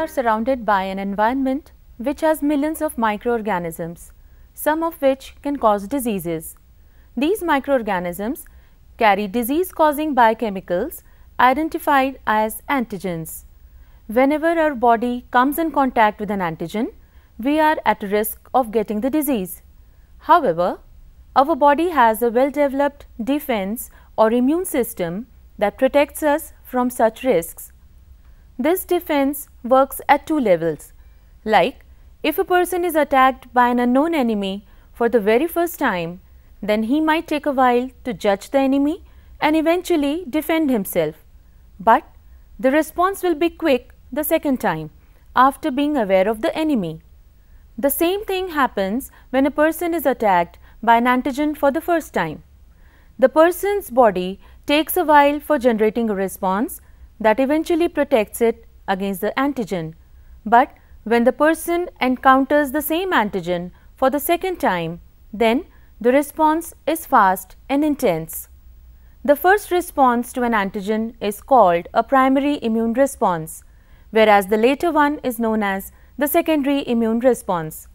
are surrounded by an environment which has millions of microorganisms, some of which can cause diseases. These microorganisms carry disease-causing biochemicals identified as antigens. Whenever our body comes in contact with an antigen, we are at risk of getting the disease. However, our body has a well-developed defense or immune system that protects us from such risks. This defense works at two levels, like if a person is attacked by an unknown enemy for the very first time, then he might take a while to judge the enemy and eventually defend himself. But the response will be quick the second time after being aware of the enemy. The same thing happens when a person is attacked by an antigen for the first time. The person's body takes a while for generating a response that eventually protects it against the antigen. But when the person encounters the same antigen for the second time, then the response is fast and intense. The first response to an antigen is called a primary immune response, whereas the later one is known as the secondary immune response.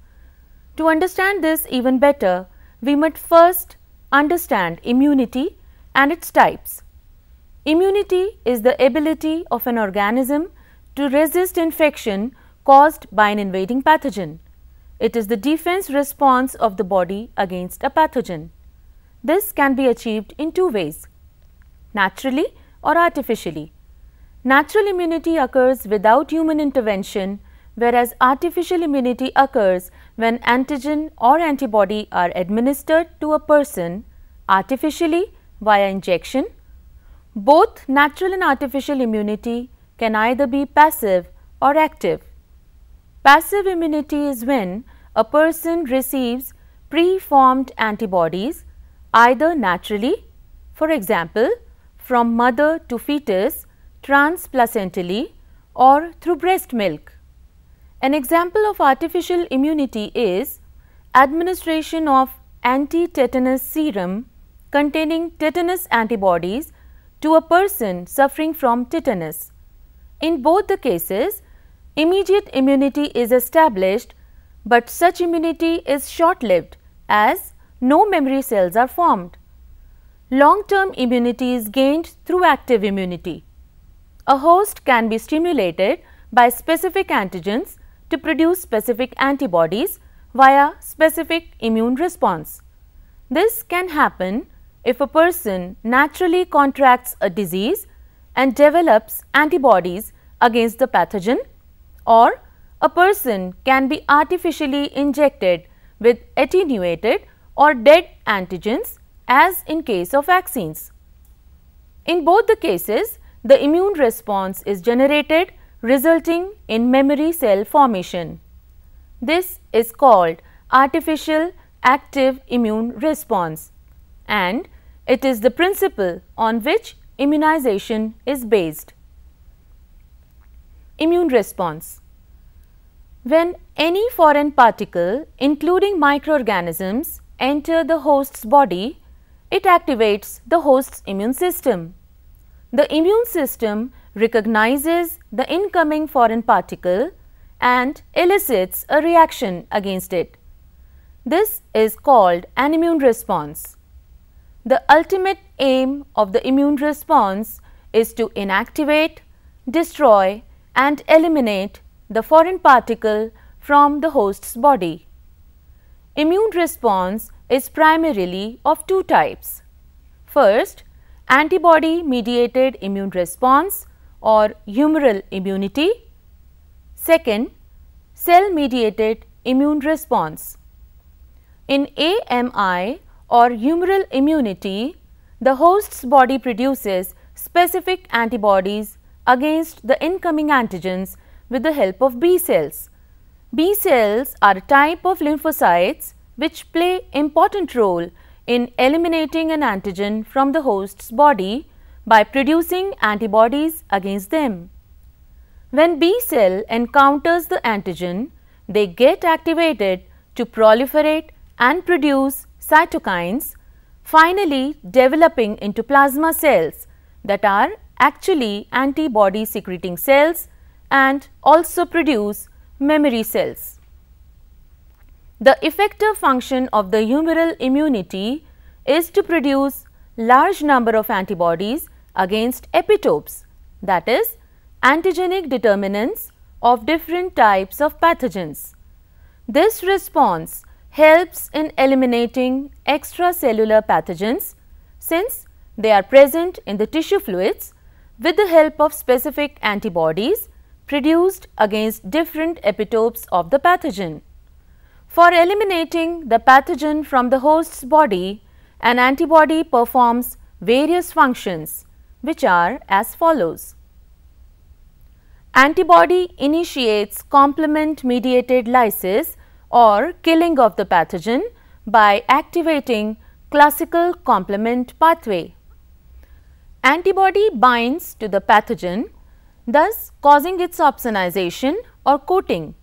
To understand this even better, we must first understand immunity and its types. Immunity is the ability of an organism to resist infection caused by an invading pathogen. It is the defense response of the body against a pathogen. This can be achieved in two ways, naturally or artificially. Natural immunity occurs without human intervention, whereas artificial immunity occurs when antigen or antibody are administered to a person artificially via injection. Both natural and artificial immunity can either be passive or active. Passive immunity is when a person receives pre-formed antibodies either naturally, for example, from mother to fetus, transplacentally, or through breast milk. An example of artificial immunity is administration of anti-tetanus serum containing tetanus antibodies to a person suffering from tetanus. In both the cases, immediate immunity is established, but such immunity is short-lived as no memory cells are formed. Long-term immunity is gained through active immunity. A host can be stimulated by specific antigens to produce specific antibodies via specific immune response. This can happen if a person naturally contracts a disease and develops antibodies against the pathogen, or a person can be artificially injected with attenuated or dead antigens, as in case of vaccines. In both the cases, the immune response is generated, resulting in memory cell formation. This is called artificial active immune response, and it is the principle on which immunization is based. Immune response. When any foreign particle, including microorganisms, enter the host's body, it activates the host's immune system. The immune system recognizes the incoming foreign particle and elicits a reaction against it. This is called an immune response. The ultimate aim of the immune response is to inactivate, destroy, and eliminate the foreign particle from the host's body. Immune response is primarily of two types. First, antibody-mediated immune response or humoral immunity. Second, cell-mediated immune response. In AMI or humoral immunity, the host's body produces specific antibodies against the incoming antigens with the help of B cells. B cells are a type of lymphocytes which play important role in eliminating an antigen from the host's body by producing antibodies against them. When B cell encounters the antigen, they get activated to proliferate and produce cytokines, finally developing into plasma cells that are actually antibody secreting cells and also produce memory cells. The effector function of the humoral immunity is to produce large number of antibodies against epitopes, that is, antigenic determinants of different types of pathogens. This response helps in eliminating extracellular pathogens since they are present in the tissue fluids with the help of specific antibodies produced against different epitopes of the pathogen. For eliminating the pathogen from the host's body, an antibody performs various functions which are as follows. Antibody initiates complement mediated lysis or killing of the pathogen by activating classical complement pathway. Antibody binds to the pathogen, thus causing its opsonization or coating,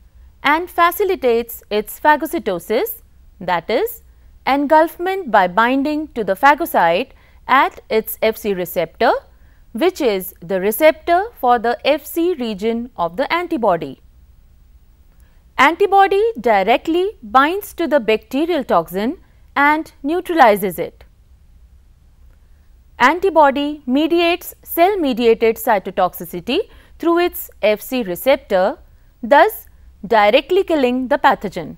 and facilitates its phagocytosis, that is, engulfment by binding to the phagocyte at its Fc receptor, which is the receptor for the Fc region of the antibody. Antibody directly binds to the bacterial toxin and neutralizes it. Antibody mediates cell-mediated cytotoxicity through its Fc receptor, thus directly killing the pathogen.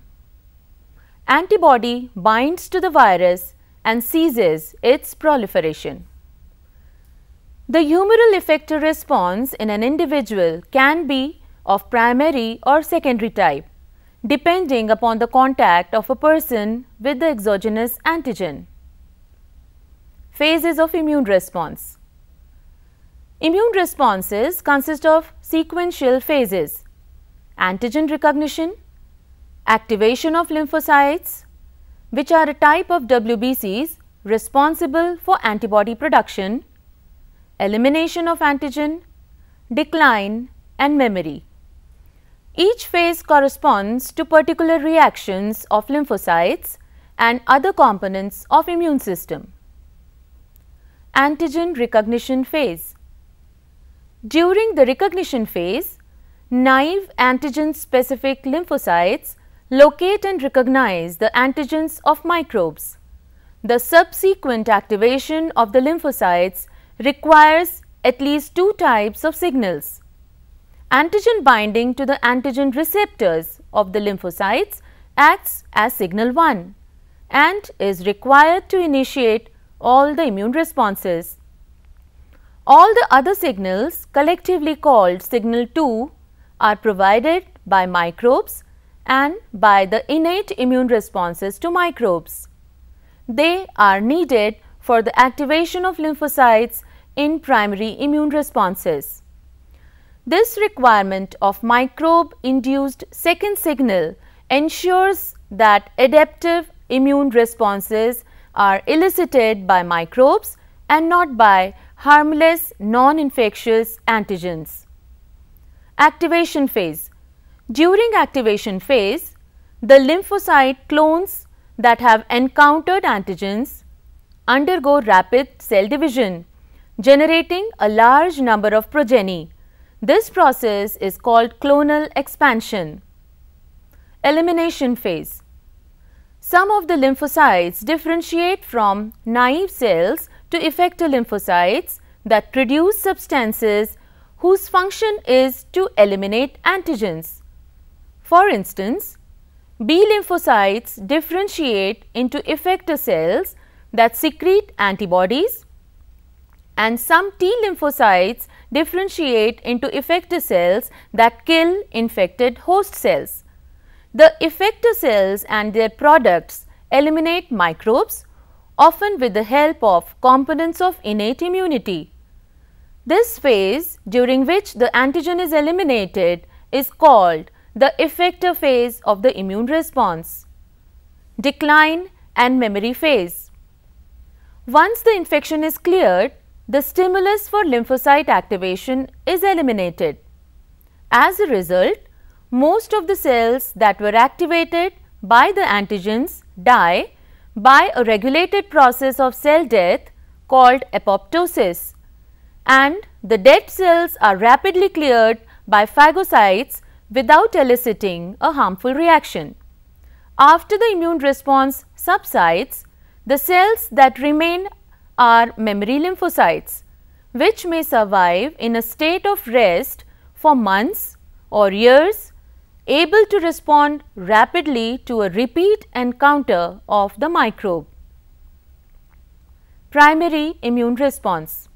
Antibody binds to the virus and ceases its proliferation. The humoral effector response in an individual can be of primary or secondary type, depending upon the contact of a person with the exogenous antigen. Phases of immune response. Immune responses consist of sequential phases: antigen recognition, activation of lymphocytes, which are a type of WBCs responsible for antibody production, elimination of antigen, decline, and memory. Each phase corresponds to particular reactions of lymphocytes and other components of immune system. Antigen recognition phase. During the recognition phase, naive antigen-specific lymphocytes locate and recognize the antigens of microbes. The subsequent activation of the lymphocytes requires at least two types of signals. Antigen binding to the antigen receptors of the lymphocytes acts as signal 1 and is required to initiate all the immune responses. All the other signals, collectively called signal 2, are provided by microbes and by the innate immune responses to microbes. They are needed for the activation of lymphocytes in primary immune responses. This requirement of microbe-induced second signal ensures that adaptive immune responses are elicited by microbes and not by harmless non-infectious antigens. Activation phase. During activation phase, the lymphocyte clones that have encountered antigens undergo rapid cell division, generating a large number of progeny. This process is called clonal expansion. Elimination phase. Some of the lymphocytes differentiate from naive cells to effector lymphocytes that produce substances whose function is to eliminate antigens. For instance, B lymphocytes differentiate into effector cells that secrete antibodies, and some T lymphocytes differentiate into effector cells that kill infected host cells. The effector cells and their products eliminate microbes, often with the help of components of innate immunity. This phase, during which the antigen is eliminated, is called the effector phase of the immune response. Decline and memory phase. Once the infection is cleared, the stimulus for lymphocyte activation is eliminated. As a result, most of the cells that were activated by the antigens die by a regulated process of cell death called apoptosis, and the dead cells are rapidly cleared by phagocytes without eliciting a harmful reaction. After the immune response subsides, the cells that remain are memory lymphocytes, which may survive in a state of rest for months or years, able to respond rapidly to a repeat encounter of the microbe. Primary immune response.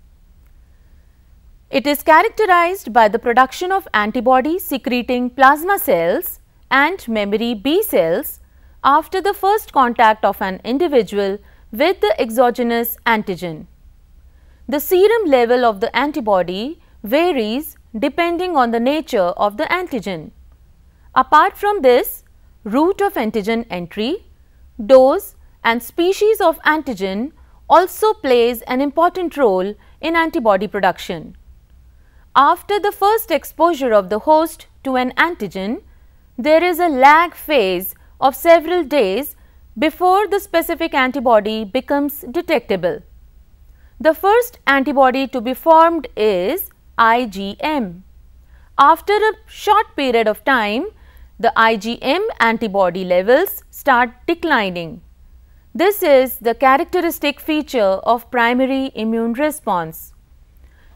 It is characterized by the production of antibody secreting plasma cells and memory B cells after the first contact of an individual with the exogenous antigen. The serum level of the antibody varies depending on the nature of the antigen. Apart from this, route of antigen entry, dose and species of antigen also plays an important role in antibody production. After the first exposure of the host to an antigen, there is a lag phase of several days before the specific antibody becomes detectable. The first antibody to be formed is IgM. After a short period of time, the IgM antibody levels start declining. This is the characteristic feature of primary immune response.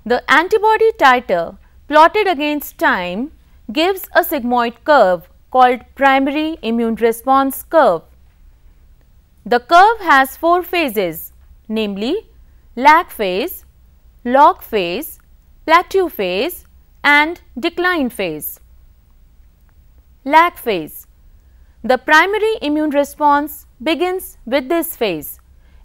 The antibody titer plotted against time gives a sigmoid curve called primary immune response curve. The curve has 4 phases, namely lag phase, log phase, plateau phase and decline phase. Lag phase. The primary immune response begins with this phase.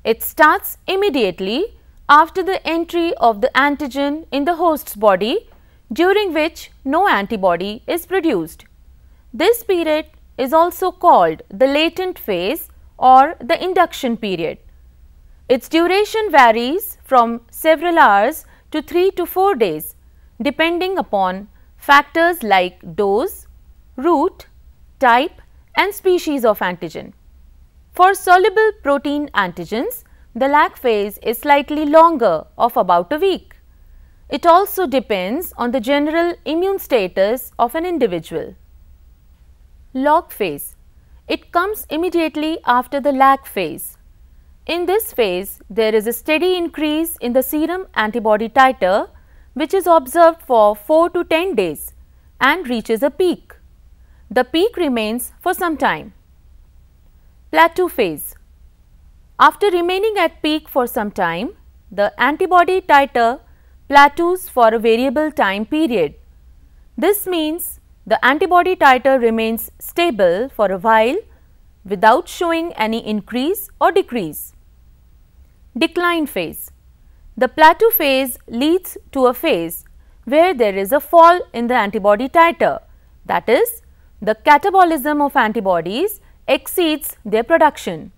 It starts immediately after the entry of the antigen in the host's body, during which no antibody is produced. This period is also called the latent phase or the induction period. Its duration varies from several hours to 3 to 4 days, depending upon factors like dose, route, type and species of antigen. For soluble protein antigens, the lag phase is slightly longer of about a week. It also depends on the general immune status of an individual. Log phase. It comes immediately after the lag phase. In this phase, there is a steady increase in the serum antibody titer, which is observed for 4 to 10 days and reaches a peak. The peak remains for some time. Plateau phase. After remaining at peak for some time, the antibody titer plateaus for a variable time period. This means the antibody titer remains stable for a while without showing any increase or decrease. Decline phase. The plateau phase leads to a phase where there is a fall in the antibody titer, that is, the catabolism of antibodies exceeds their production.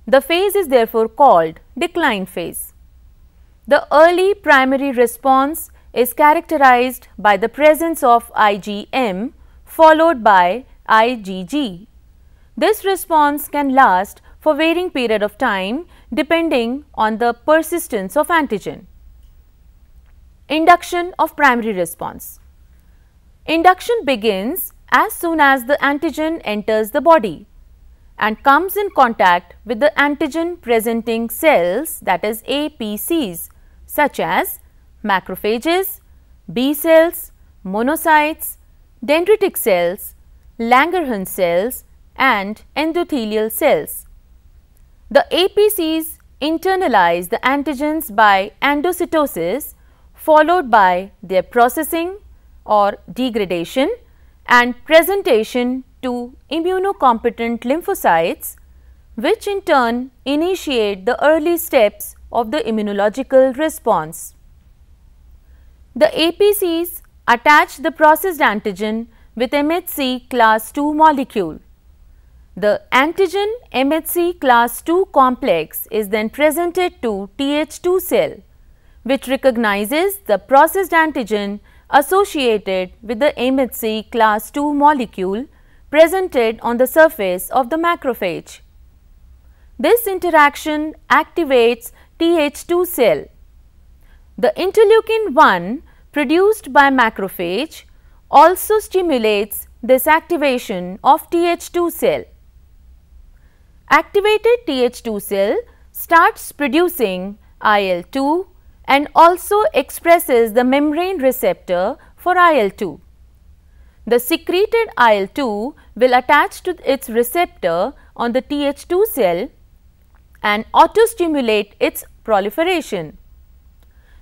The phase is therefore called decline phase. The early primary response is characterized by the presence of IgM followed by IgG. This response can last for varying period of time depending on the persistence of antigen. Induction of primary response. Induction begins as soon as the antigen enters the body and comes in contact with the antigen presenting cells, that is APCs, such as macrophages, B cells, monocytes, dendritic cells, Langerhans cells and endothelial cells. The APCs internalize the antigens by endocytosis followed by their processing or degradation and presentation to immunocompetent lymphocytes, which in turn initiate the early steps of the immunological response. The APCs attach the processed antigen with MHC class II molecule. The antigen MHC class II complex is then presented to Th2 cell, which recognizes the processed antigen associated with the MHC class II molecule presented on the surface of the macrophage. This interaction activates Th2 cell. The interleukin 1 produced by macrophage also stimulates this activation of Th2 cell. Activated Th2 cell starts producing IL-2 and also expresses the membrane receptor for IL-2. The secreted IL-2 will attach to its receptor on the Th2 cell and auto-stimulate its proliferation.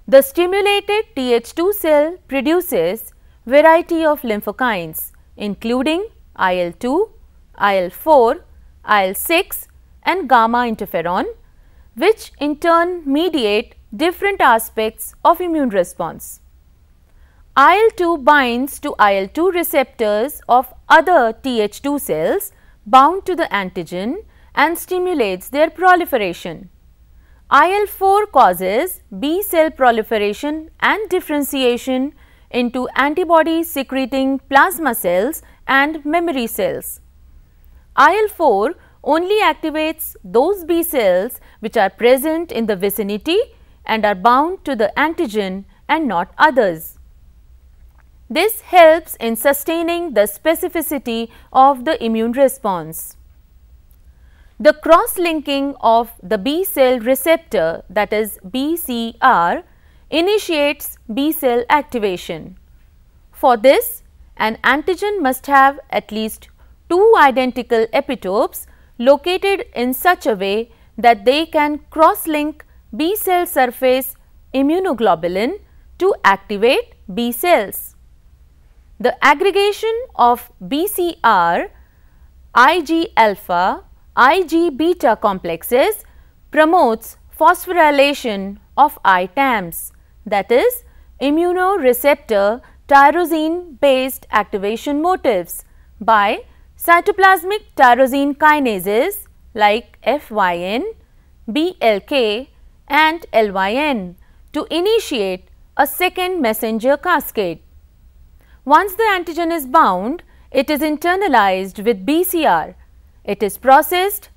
The stimulated Th2 cell produces variety of lymphokines including IL-2, IL-4, IL-6 and gamma interferon, which in turn mediate different aspects of immune response. IL-2 binds to IL-2 receptors of other Th2 cells bound to the antigen and stimulates their proliferation. IL-4 causes B cell proliferation and differentiation into antibody secreting plasma cells and memory cells. IL-4 only activates those B cells which are present in the vicinity and are bound to the antigen and not others. This helps in sustaining the specificity of the immune response. The cross-linking of the B cell receptor, that is BCR, initiates B cell activation. For this, an antigen must have at least 2 identical epitopes located in such a way that they can cross-link B cell surface immunoglobulin to activate B cells. The aggregation of BCR, Ig alpha, Ig beta complexes promotes phosphorylation of ITAMs, that is immunoreceptor tyrosine based activation motifs, by cytoplasmic tyrosine kinases like FYN, BLK and LYN to initiate a second messenger cascade. Once the antigen is bound, it is internalized with BCR. It is processed,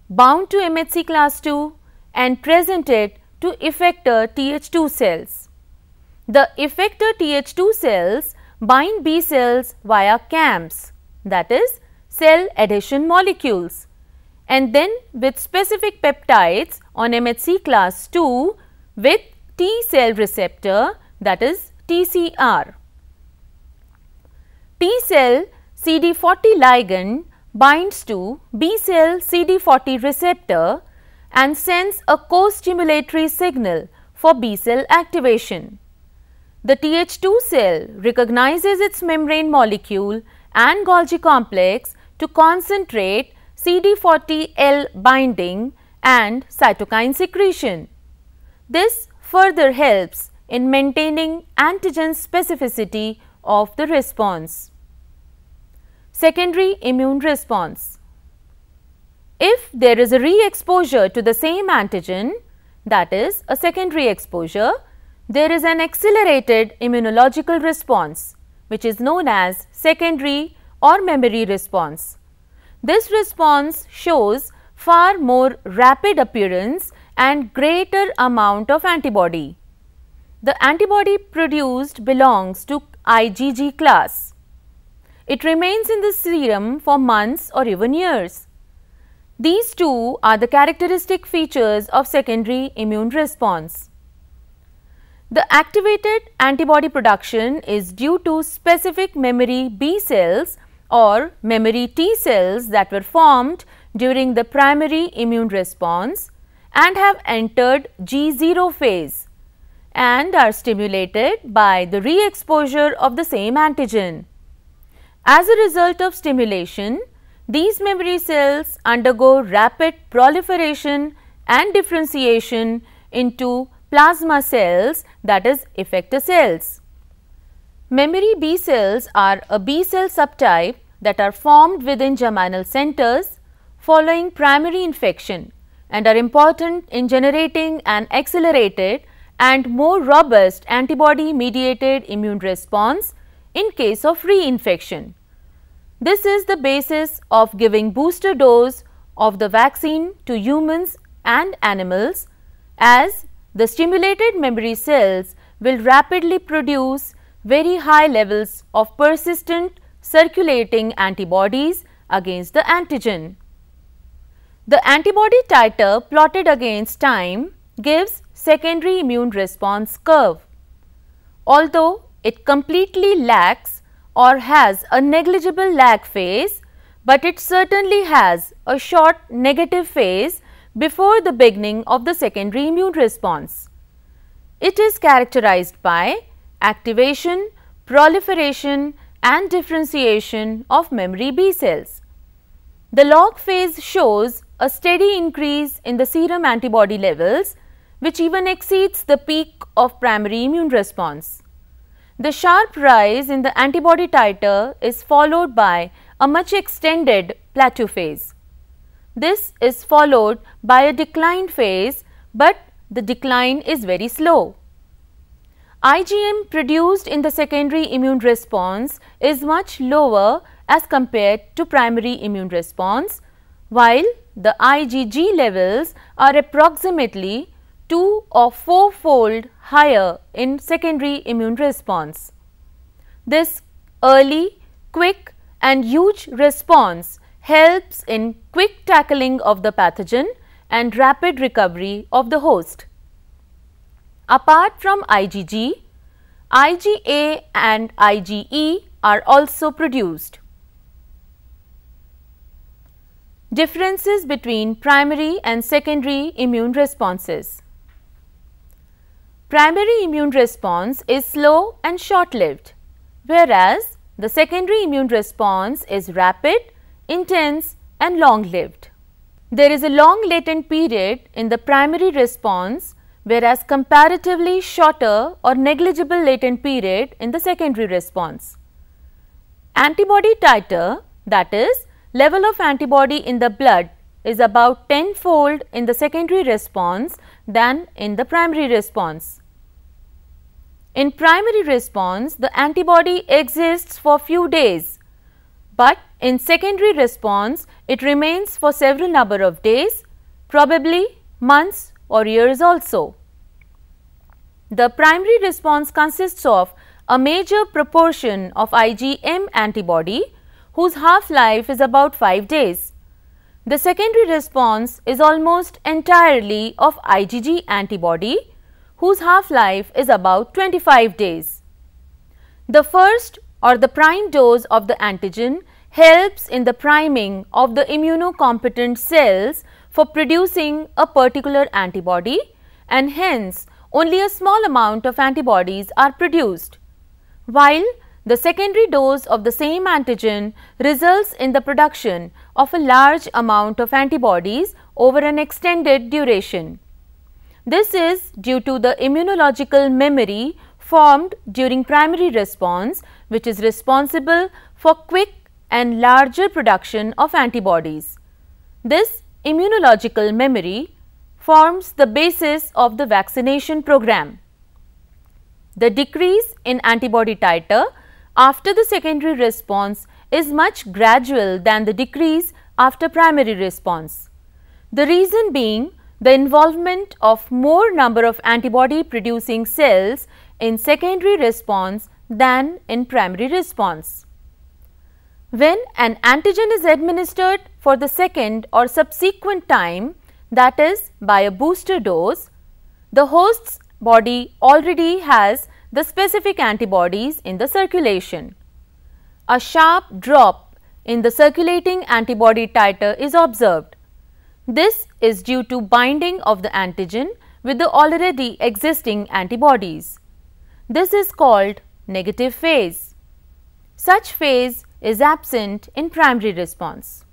bound to MHC class II and presented to effector Th2 cells. The effector Th2 cells bind B cells via CAMs, that is cell adhesion molecules, and then with specific peptides on MHC class II with T cell receptor, that is TCR. T cell CD40 ligand binds to B cell CD40 receptor and sends a co-stimulatory signal for B cell activation. The Th2 cell recognizes its membrane molecule and Golgi complex to concentrate CD40L binding and cytokine secretion. This further helps in maintaining antigen specificity of the response. Secondary immune response. If there is a re-exposure to the same antigen, that is a secondary exposure, there is an accelerated immunological response which is known as secondary or memory response. This response shows far more rapid appearance and greater amount of antibody. The antibody produced belongs to IgG class. It remains in the serum for months or even years. These two are the characteristic features of secondary immune response. The activated antibody production is due to specific memory B cells or memory T cells that were formed during the primary immune response and have entered G0 phase and are stimulated by the re-exposure of the same antigen. As a result of stimulation, these memory cells undergo rapid proliferation and differentiation into plasma cells, that is effector cells. Memory B cells are a B cell subtype that are formed within germinal centers following primary infection and are important in generating an accelerated and more robust antibody mediated immune response in case of reinfection. This is the basis of giving booster dose of the vaccine to humans and animals, as the stimulated memory cells will rapidly produce very high levels of persistent circulating antibodies against the antigen. The antibody titer plotted against time gives secondary immune response curve. Although it completely lacks or has a negligible lag phase, but it certainly has a short negative phase before the beginning of the secondary immune response. It is characterized by activation, proliferation and differentiation of memory B cells. The log phase shows a steady increase in the serum antibody levels, which even exceeds the peak of primary immune response. The sharp rise in the antibody titer is followed by a much extended plateau phase. This is followed by a decline phase, but the decline is very slow. IgM produced in the secondary immune response is much lower as compared to primary immune response, while the IgG levels are approximately 2 or 4-fold higher in secondary immune response. This early, quick and huge response helps in quick tackling of the pathogen and rapid recovery of the host. Apart from IgG, IgA and IgE are also produced. Differences between primary and secondary immune responses. Primary immune response is slow and short-lived, whereas the secondary immune response is rapid, intense and long-lived. There is a long latent period in the primary response, whereas comparatively shorter or negligible latent period in the secondary response. Antibody titer, that is, level of antibody in the blood, is about 10-fold in the secondary response than in the primary response. In primary response, the antibody exists for few days, but in secondary response, it remains for several number of days, probably months or years also. The primary response consists of a major proportion of IgM antibody whose half-life is about 5 days. The secondary response is almost entirely of IgG antibody whose half-life is about 25 days. The first or the prime dose of the antigen helps in the priming of the immunocompetent cells for producing a particular antibody, and hence only a small amount of antibodies are produced, while the secondary dose of the same antigen results in the production of a large amount of antibodies over an extended duration. This is due to the immunological memory formed during primary response, which is responsible for quick and larger production of antibodies. This immunological memory forms the basis of the vaccination program. The decrease in antibody titer after the secondary response is much gradual than the decrease after primary response. The reason being the involvement of more number of antibody producing cells in secondary response than in primary response. When an antigen is administered for the second or subsequent time, that is by a booster dose, the host's body already has the specific antibodies in the circulation. A sharp drop in the circulating antibody titer is observed. This is due to binding of the antigen with the already existing antibodies. This is called negative phase. Such phase is absent in primary response.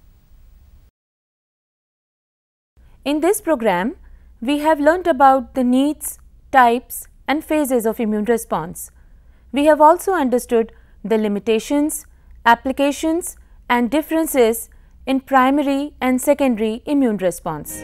In this program, we have learnt about the needs, types and phases of immune response. We have also understood the limitations, applications and differences in primary and secondary immune response.